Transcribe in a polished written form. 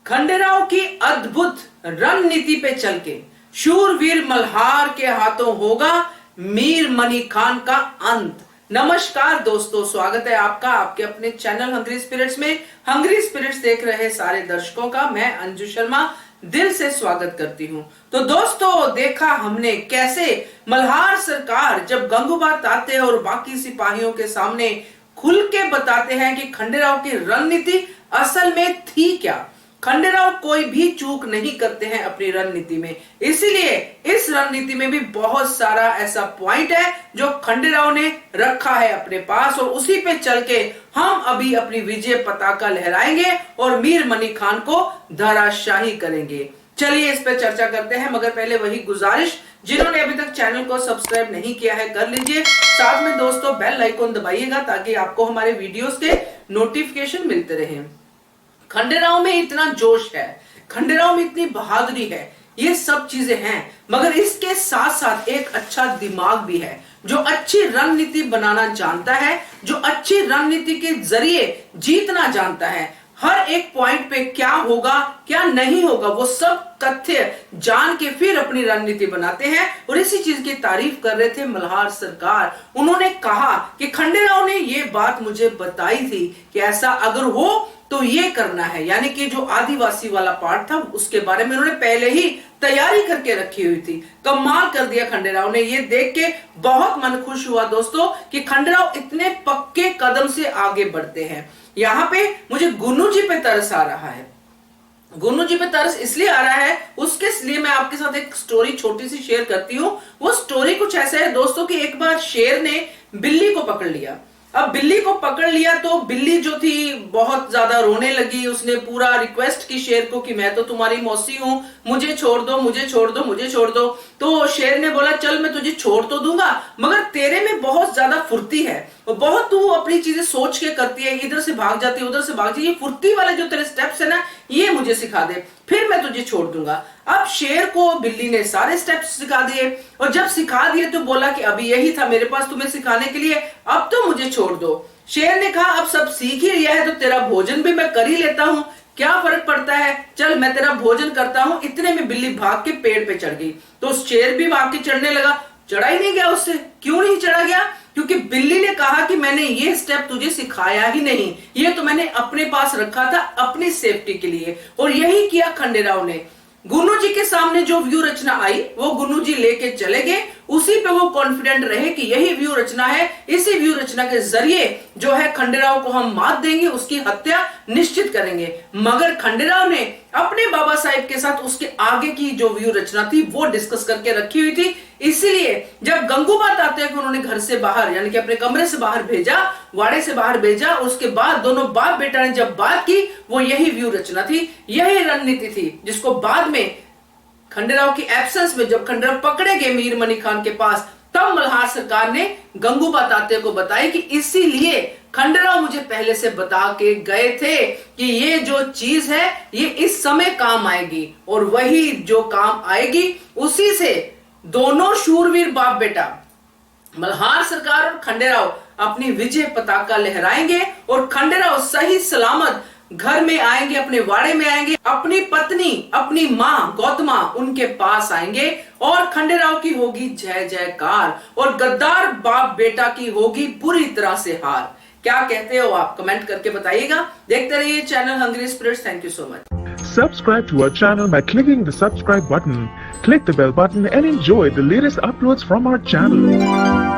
खंडेराव की अद्भुत रणनीति पे चल के शूरवीर मल्हार के हाथों होगा मीर मनी खान का अंत। नमस्कार दोस्तों, स्वागत है आपका आपके अपने चैनल हंग्री स्पिरिट्स में। हंग्री स्पिरिट्स देख रहे सारे दर्शकों का मैं अंजू शर्मा दिल से स्वागत करती हूं। तो दोस्तों, देखा हमने कैसे मल्हार सरकार जब गंगूबात ताते हैं और बाकी सिपाहियों के सामने खुल के बताते हैं कि खंडेराव की रणनीति असल में थी क्या। खंडेराव कोई भी चूक नहीं करते हैं अपनी रणनीति में, इसीलिए इस रणनीति में भी बहुत सारा ऐसा पॉइंट है जो खंडेराव ने रखा है अपने पास और उसी पे चल के हम अभी अपनी विजय पताका लहराएंगे और मीर मनी खान को धराशाही करेंगे। चलिए इस पे चर्चा करते हैं, मगर पहले वही गुजारिश, जिन्होंने अभी तक चैनल को सब्सक्राइब नहीं किया है कर लीजिए। साथ में दोस्तों बेल आइकन दबाइएगा ताकि आपको हमारे वीडियोस के नोटिफिकेशन मिलते रहें। खंडेराव में इतना जोश है, खंडेराव में इतनी बहादुरी है, ये सब चीजें हैं, मगर इसके साथ साथ एक अच्छा दिमाग भी है जो अच्छी रणनीति बनाना जानता है, जो अच्छी रणनीति के जरिए जीतना जानता है। हर एक पॉइंट पे क्या होगा क्या नहीं होगा वो सब तथ्य जान के फिर अपनी रणनीति बनाते हैं। और इसी चीज की तारीफ कर रहे थे मल्हार सरकार। उन्होंने कहा कि खंडेराव ने ये बात मुझे बताई थी कि ऐसा अगर हो तो ये करना है, यानी कि जो आदिवासी वाला पार्ट था उसके बारे में उन्होंने पहले ही तैयारी करके रखी हुई थी। कमाल कर दिया खंडेराव ने। ये देख के बहुत मन खुश हुआ दोस्तों कि खंडेराव इतने पक्के कदम से आगे बढ़ते हैं। यहाँ पे मुझे गुन्नू जी पे तरस आ रहा है। गुन्नू जी पे तरस इसलिए आ रहा है, उसके लिए मैं आपके साथ एक स्टोरी छोटी सी शेयर करती हूँ। वो स्टोरी कुछ ऐसा है दोस्तों कि एक बार शेर ने बिल्ली को पकड़ लिया। अब बिल्ली को पकड़ लिया तो बिल्ली जो थी बहुत ज्यादा रोने लगी। उसने पूरा रिक्वेस्ट की शेर को कि मैं तो तुम्हारी मौसी हूं, मुझे छोड़ दो, मुझे छोड़ दो, मुझे छोड़ दो। तो शेर ने बोला चल मैं तुझे छोड़ तो दूंगा, मगर तेरे में बहुत ज्यादा फुर्ती है, बहुत तू अपनी चीजें सोच के करती है, इधर से भाग जाती है उधर से भाग जाती है, ये फुर्ती वाले जो तेरे स्टेप्स है ना ये मुझे सिखा दे, फिर मैं तुझे छोड़ दूंगा। अब शेर को बिल्ली ने सारे स्टेप्स सिखा दिए और जब सिखा दिए तो बोला कि अभी यही था मेरे पास तुम्हें सिखाने के लिए, अब तो मुझे छोड़ दो। शेर ने कहा अब सब सीख ही लिया है तो तेरा भोजन भी मैं कर ही लेता हूं, क्या फर्क पड़ता है, चल मैं तेरा भोजन करता हूं। इतने में बिल्ली भाग के पेड़ पे चढ़ गई तो शेर भी भाग के चढ़ने लगा। चढ़ा ही नहीं गया उससे। क्यों नहीं चढ़ा गया? क्योंकि बिल्ली ने कहा कि मैंने ये स्टेप तुझे सिखाया ही नहीं, ये तो मैंने अपने पास रखा था अपनी सेफ्टी के लिए। और यही किया खंडेराव ने। गुन्नू जी के सामने जो व्यू रचना आई वो गुन्नू जी लेके चले गए, उसी पे वो कॉन्फिडेंट रहे कि यही व्यू रचना है, इसी व्यू रचना के जरिए जो है खंडेराव को हम मात देंगे, उसकी हत्या निश्चित करेंगे। मगर खंडेराव ने अपने बाबा साहिब के साथ उसके आगे की जो व्यू रचना थी वो डिस्कस करके रखी हुई थी। इसीलिए जब गंगूबात आते हैं कि उन्होंने घर से बाहर यानी कि अपने कमरे से बाहर भेजा, वाड़े से बाहर भेजा, उसके बाद दोनों बाप बेटा ने जब बात की वो यही व्यू रचना थी, यही रणनीति थी, जिसको बाद में खंडेराव की एब्सेंस में जब खंडेराव पकड़े गए मीर मनी खान के पास, तब मल्हार सरकार ने गंगूबात ताते को बताई कि इसीलिए खंडेराव मुझे पहले से बता के गए थे कि ये जो चीज है ये इस समय काम आएगी और वही जो काम आएगी उसी से दोनों शूरवीर बाप बेटा मल्हार सरकार और खंडेराव अपनी विजय पताका लहराएंगे और खंडेराव सही सलामत घर में आएंगे, अपने वाड़े में आएंगे, अपनी पत्नी अपनी मां गौतमा उनके पास आएंगे और खंडेराव की होगी जय जयकार और गद्दार बाप बेटा की होगी बुरी तरह से हार। क्या कहते हो आप? कमेंट करके बताइएगा। देखते रहिए channel Hungry Spirits. Thank you so much. Subscribe to our channel by clicking the subscribe button. Click the bell button and enjoy the latest uploads from our channel.